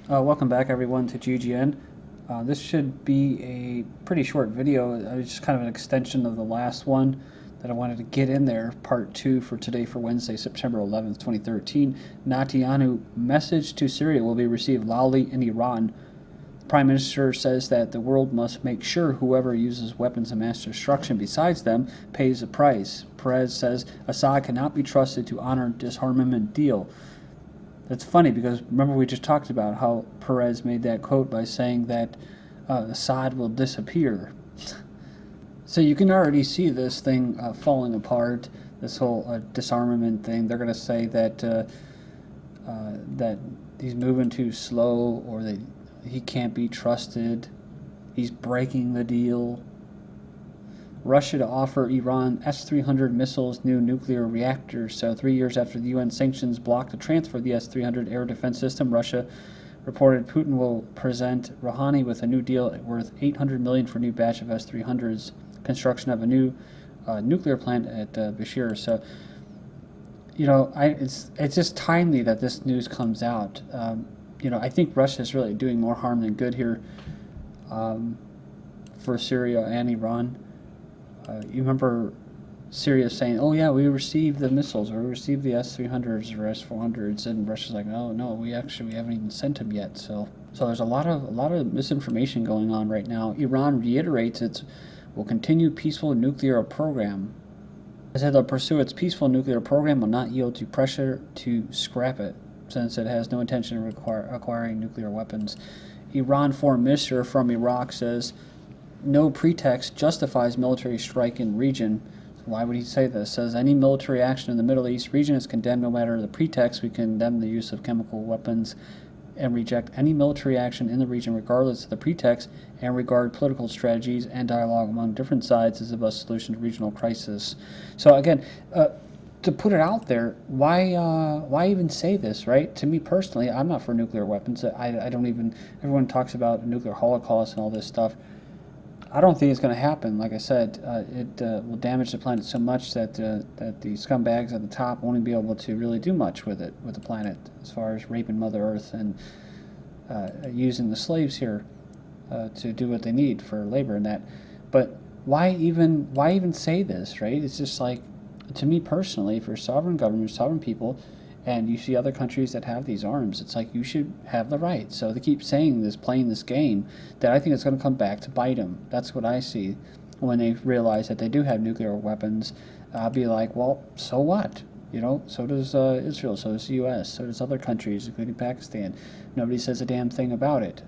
Welcome back, everyone, to GGN. This should be a pretty short video. It's just kind of an extension of the last one that I wanted to get in there, part 2 for today, for Wednesday, September 11th, 2013. Netanyahu message to Syria will be received loudly in Iran. The Prime Minister says that the world must make sure whoever uses weapons of mass destruction besides them pays the price. Perez says Assad cannot be trusted to honor disarmament deal. That's funny because remember we just talked about how Perez made that quote by saying that Assad will disappear. So you can already see this thing falling apart, this whole disarmament thing. They're going to say that that he's moving too slow, or that he can't be trusted. He's breaking the deal. Russia to offer Iran S-300 missiles, new nuclear reactors. So 3 years after the UN sanctions blocked the transfer of the S-300 air defense system, Russia reported Putin will present Rouhani with a new deal worth $800 million for a new batch of S-300s, construction of a new nuclear plant at Bashir. So, you know, it's just timely that this news comes out. You know, I think Russia is really doing more harm than good here for Syria and Iran. You remember Syria saying, "Oh yeah, we received the missiles, or we received the S-300s or S-400s," and Russia's like, "Oh no, we haven't even sent them yet." So there's a lot of misinformation going on right now. Iran reiterates its will continue peaceful nuclear program. It said they'll pursue its peaceful nuclear program, will not yield to pressure to scrap it, since it has no intention of acquiring nuclear weapons. Iran foreign minister from Iraq says no pretext justifies military strike in region. Why would he say this? Says any military action in the Middle East region is condemned no matter the pretext. We condemn the use of chemical weapons and reject any military action in the region regardless of the pretext, and regard political strategies and dialogue among different sides as the best solution to regional crisis. So again, to put it out there, why even say this, right? To me personally, I'm not for nuclear weapons. I don't even, everyone talks about a nuclear holocaust and all this stuff. I don't think it's going to happen. Like I said, it will damage the planet so much that that the scumbags at the top won't even be able to really do much with it, with the planet, as far as raping Mother Earth and using the slaves here to do what they need for labor and that. But why even say this, right? It's just like, to me personally, for sovereign governments, sovereign people, and you see other countries that have these arms, it's like you should have the right. So they keep saying this, playing this game, that I think it's going to come back to bite them. That's what I see when they realize that they do have nuclear weapons. I'll be like, well, so what? You know, so does Israel, so does the U.S., so does other countries, including Pakistan. Nobody says a damn thing about it.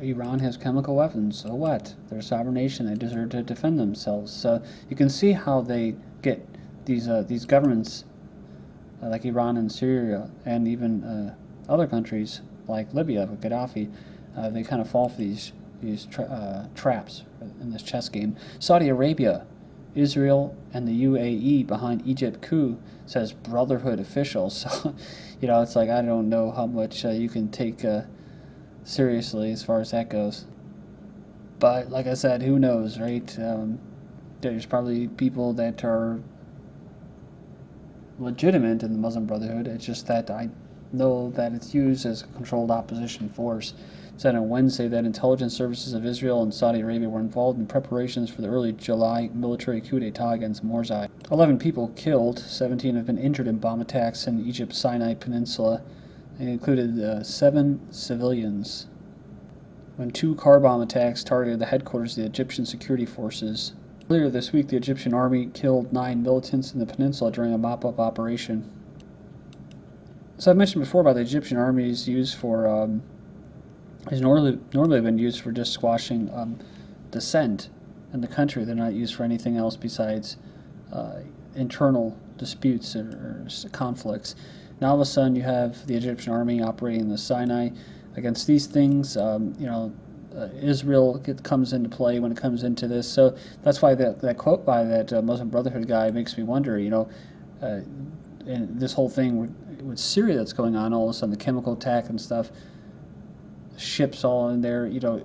Iran has chemical weapons, so what? They're a sovereign nation, they deserve to defend themselves. So you can see how they get these governments, like Iran and Syria, and even other countries like Libya with Gaddafi, they kind of fall for these traps in this chess game. Saudi Arabia, Israel, and the UAE behind Egypt coup, says Brotherhood official. So, you know, it's like, I don't know how much you can take seriously as far as that goes. But like I said, who knows, right? There's probably people that are legitimate in the Muslim Brotherhood. It's just that I know that it's used as a controlled opposition force. It said on Wednesday that intelligence services of Israel and Saudi Arabia were involved in preparations for the early July military coup d'etat against Morsi. 11 people killed, 17 have been injured in bomb attacks in Egypt's Sinai Peninsula. It included 7 civilians when 2 car bomb attacks targeted the headquarters of the Egyptian security forces. Earlier this week, the Egyptian army killed 9 militants in the peninsula during a mop-up operation. So I mentioned before about the Egyptian army is used for, has normally been used for just squashing dissent in the country. They're not used for anything else besides internal disputes or conflicts. Now all of a sudden you have the Egyptian army operating in the Sinai against these things. You know, Israel comes into play when it comes into this. So that's why that quote by that Muslim Brotherhood guy makes me wonder, you know, and this whole thing with Syria that's going on, all of a sudden the chemical attack and stuff, ships all in there, you know,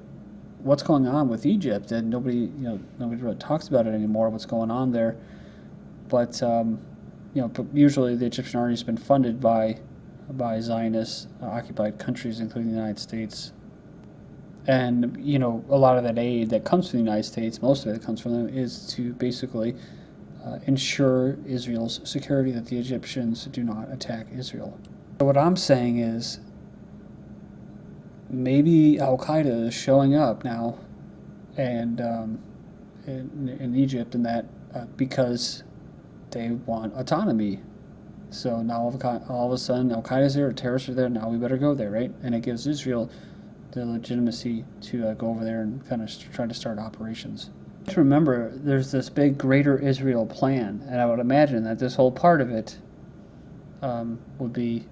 what's going on with Egypt? And nobody really talks about it anymore, what's going on there. But, you know, usually the Egyptian army has been funded by by Zionist occupied countries, including the United States. And, a lot of that aid that comes from the United States, most of it that comes from them, is to basically ensure Israel's security, that the Egyptians do not attack Israel. So what I'm saying is, maybe Al-Qaeda is showing up now and in Egypt, and that because they want autonomy. So now all of a sudden Al-Qaeda's there, terrorists are there, now we better go there, right? And it gives Israel the legitimacy to go over there and kind of try to start operations. To remember, there's this big Greater Israel plan, and I would imagine that this whole part of it would be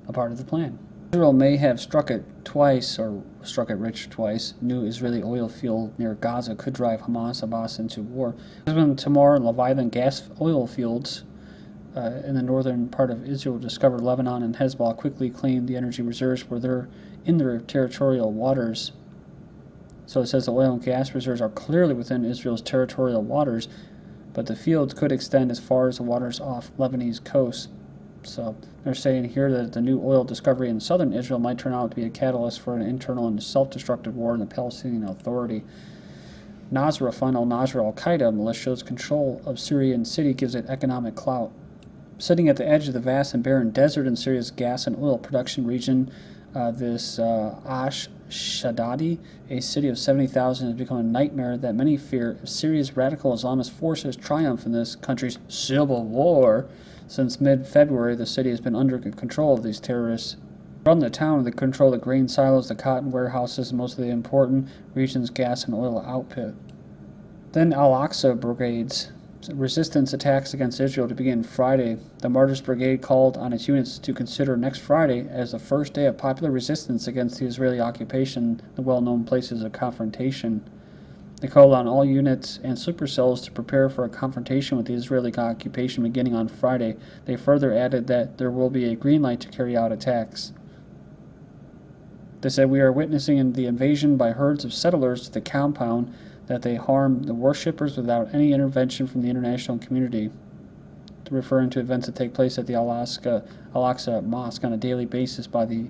a part of the plan. Israel may have struck it twice, or struck it rich twice. New Israeli oil field near Gaza could drive Hamas Abbas into war. When Tamar and Leviathan gas oil fields in the northern part of Israel discovered, Lebanon and Hezbollah quickly claimed the energy reserves were there in their territorial waters. So it says the oil and gas reserves are clearly within Israel's territorial waters, but the fields could extend as far as the waters off Lebanese coast. So they're saying here that the new oil discovery in southern Israel might turn out to be a catalyst for an internal and self-destructive war in the Palestinian Authority. Nasra Fund al-Nasra al-Qaeda militia's control of Syrian city gives it economic clout. Sitting at the edge of the vast and barren desert in Syria's gas and oil production region, this Ash-Shadadi, a city of 70,000, has become a nightmare that many fear if Syria's radical Islamist forces triumph in this country's civil war. Since mid-February, the city has been under control of these terrorists. From the town, they control the grain silos, the cotton warehouses, and most of the important region's gas and oil output. Then Al-Aqsa brigades. Resistance attacks against Israel to begin Friday. The Martyrs Brigade called on its units to consider next Friday as the first day of popular resistance against the Israeli occupation, the well-known places of confrontation. They called on all units and supercells to prepare for a confrontation with the Israeli occupation beginning on Friday. They further added that there will be a green light to carry out attacks. They said, "We are witnessing the invasion by herds of settlers to the compound, that they harm the worshippers without any intervention from the international community," referring to events that take place at the Al-Aqsa Mosque on a daily basis by the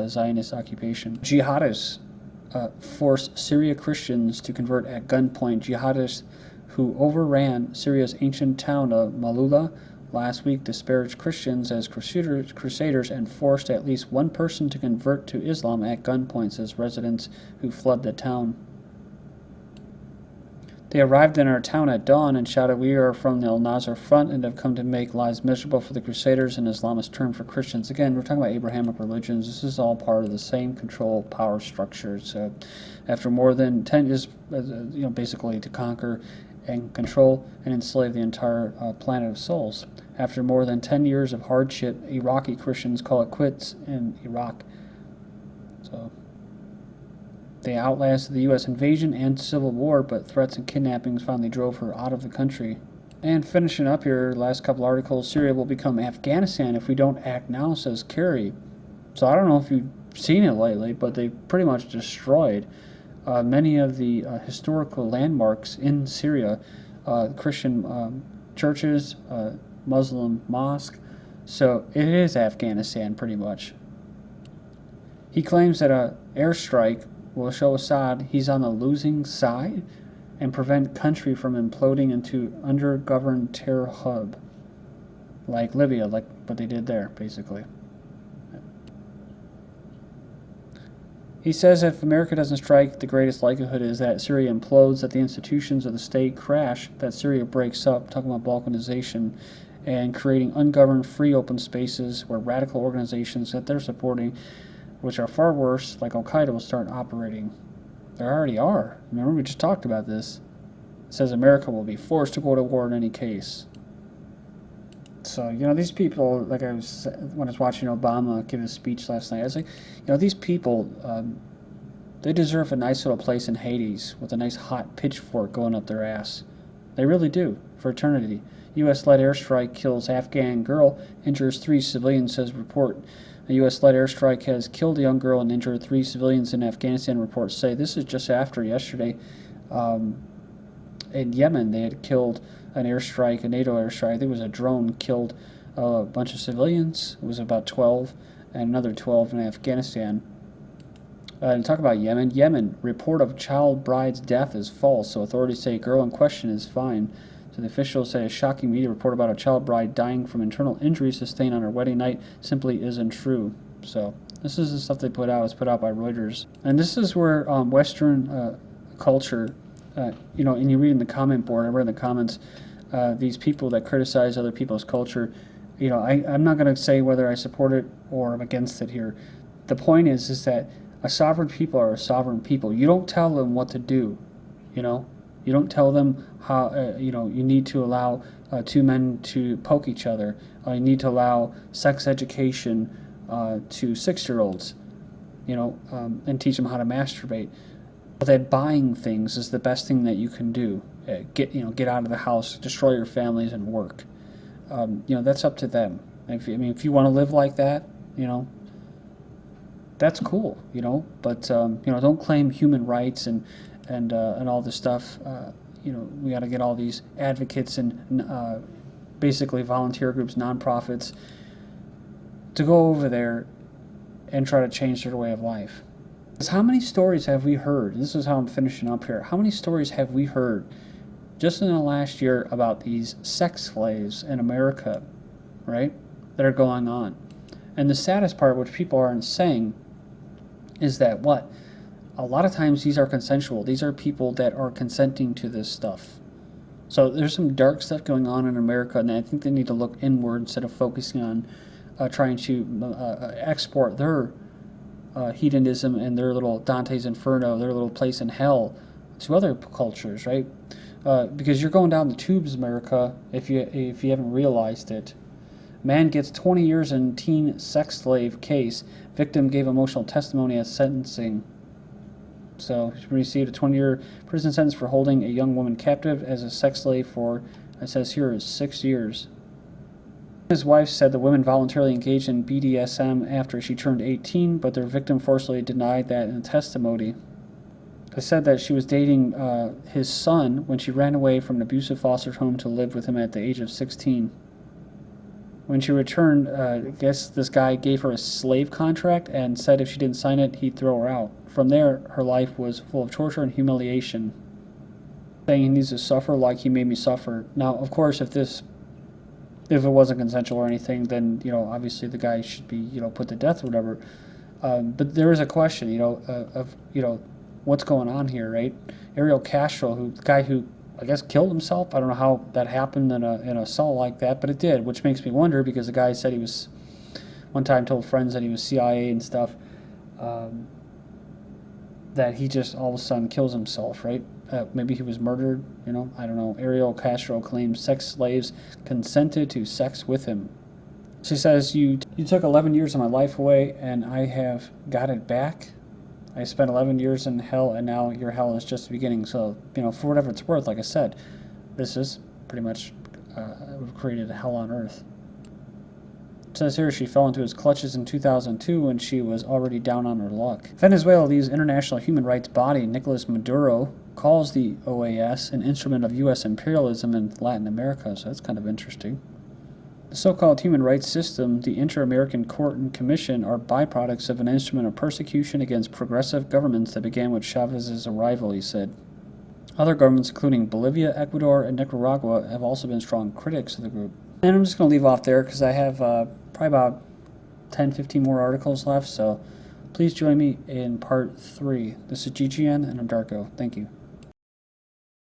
Zionist occupation. Jihadists force Syria Christians to convert at gunpoint. Jihadists who overran Syria's ancient town of Malula last week disparaged Christians as crusaders and forced at least one person to convert to Islam at gunpoint, says residents who fled the town. They arrived in our town at dawn and shouted, "We are from the Al-Nasr front and have come to make lives miserable for the Crusaders," an Islamist term for Christians. Again, we're talking about Abrahamic religions. This is all part of the same control power structure. So after more than 10 years, basically to conquer and control and enslave the entire planet of souls. After more than 10 years of hardship, Iraqi Christians call it quits in Iraq. So they outlasted the U.S. invasion and civil war, but threats and kidnappings finally drove her out of the country. And finishing up here, last couple articles, Syria will become Afghanistan if we don't act now, says Kerry. So I don't know if you've seen it lately, but they pretty much destroyed many of the historical landmarks in Syria, Christian churches, Muslim mosque. So it is Afghanistan pretty much. He claims that an airstrike will show Assad he's on the losing side and prevent country from imploding into under-governed terror hub like Libya, like what they did there, basically. He says if America doesn't strike, the greatest likelihood is that Syria implodes, that the institutions of the state crash, that Syria breaks up, talking about balkanization, and creating ungoverned free open spaces where radical organizations that they're supporting, which are far worse, like Al-Qaeda, will start operating. They already are. Remember, we just talked about this. It says America will be forced to go to war in any case. So, these people, when I was watching Obama give his speech last night, I was like, these people, they deserve a nice little place in Hades with a nice hot pitchfork going up their ass. They really do, for eternity. U.S.-led airstrike kills Afghan girl, injures 3 civilians, says report. A U.S.-led airstrike has killed a young girl and injured 3 civilians in Afghanistan, reports say. This is just after yesterday. In Yemen, they had killed an airstrike, a NATO airstrike. I think it was a drone, killed a bunch of civilians. It was about 12. and another 12 in Afghanistan. And talk about Yemen. Yemen, report of child bride's death is false, so authorities say girl in question is fine. So the officials say a shocking media report about a child bride dying from internal injuries sustained on her wedding night simply isn't true. So this is the stuff they put out. It's put out by Reuters. And this is where Western culture, and you read in the comment board, I read in the comments, these people that criticize other people's culture, I'm not going to say whether I support it or I'm against it here. The point is that a sovereign people are a sovereign people. You don't tell them what to do, You don't tell them how, you need to allow two men to poke each other. You need to allow sex education to 6-year-olds, and teach them how to masturbate. But that buying things is the best thing that you can do. Get out of the house, destroy your families, and work. That's up to them. If you want to live like that, that's cool, But don't claim human rights and all this stuff. We got to get all these advocates and basically volunteer groups, nonprofits, to go over there and try to change their way of life. Because how many stories have we heard? This is how I'm finishing up here. How many stories have we heard just in the last year about these sex slaves in America, right, that are going on? And the saddest part, which people aren't saying, is that a lot of times these are consensual. These are people that are consenting to this stuff. So there's some dark stuff going on in America, and I think they need to look inward instead of focusing on trying to export their hedonism and their little Dante's Inferno, their little place in hell, to other cultures, right? Because you're going down the tubes, America, if you haven't realized it. Man gets 20 years in teen sex slave case. Victim gave emotional testimony at sentencing. So he received a 20-year prison sentence for holding a young woman captive as a sex slave for, it says here, 6 years. His wife said the woman voluntarily engaged in BDSM after she turned 18, but their victim forcefully denied that in testimony. They said that she was dating his son when she ran away from an abusive foster home to live with him at the age of 16. When she returned, I guess this guy gave her a slave contract and said if she didn't sign it, he'd throw her out. From there, her life was full of torture and humiliation, saying he needs to suffer like he made me suffer. Now, of course, if it wasn't consensual or anything, then, obviously the guy should be, put to death or whatever. But there is a question, of what's going on here, right? Ariel Castro, the guy who, I guess, killed himself. I don't know how that happened in an assault like that, but it did, which makes me wonder because the guy said he was, one time told friends that he was CIA and stuff, that he just all of a sudden kills himself, right? Maybe he was murdered, I don't know. Ariel Castro claims sex slaves consented to sex with him. She says, you took 11 years of my life away, and I have got it back. I spent 11 years in hell, and now your hell is just the beginning. So, for whatever it's worth, like I said, this is pretty much created a hell on earth. It says here she fell into his clutches in 2002 when she was already down on her luck. Venezuela leads international human rights body Nicolas Maduro calls the OAS an instrument of U.S. imperialism in Latin America, so that's kind of interesting. The so-called human rights system, the Inter-American Court and Commission, are byproducts of an instrument of persecution against progressive governments that began with Chavez's arrival, he said. Other governments, including Bolivia, Ecuador, and Nicaragua, have also been strong critics of the group. And I'm just going to leave off there because I have probably about 10-15 more articles left, so please join me in part 3. This is GGN, and I'm Darko. Thank you.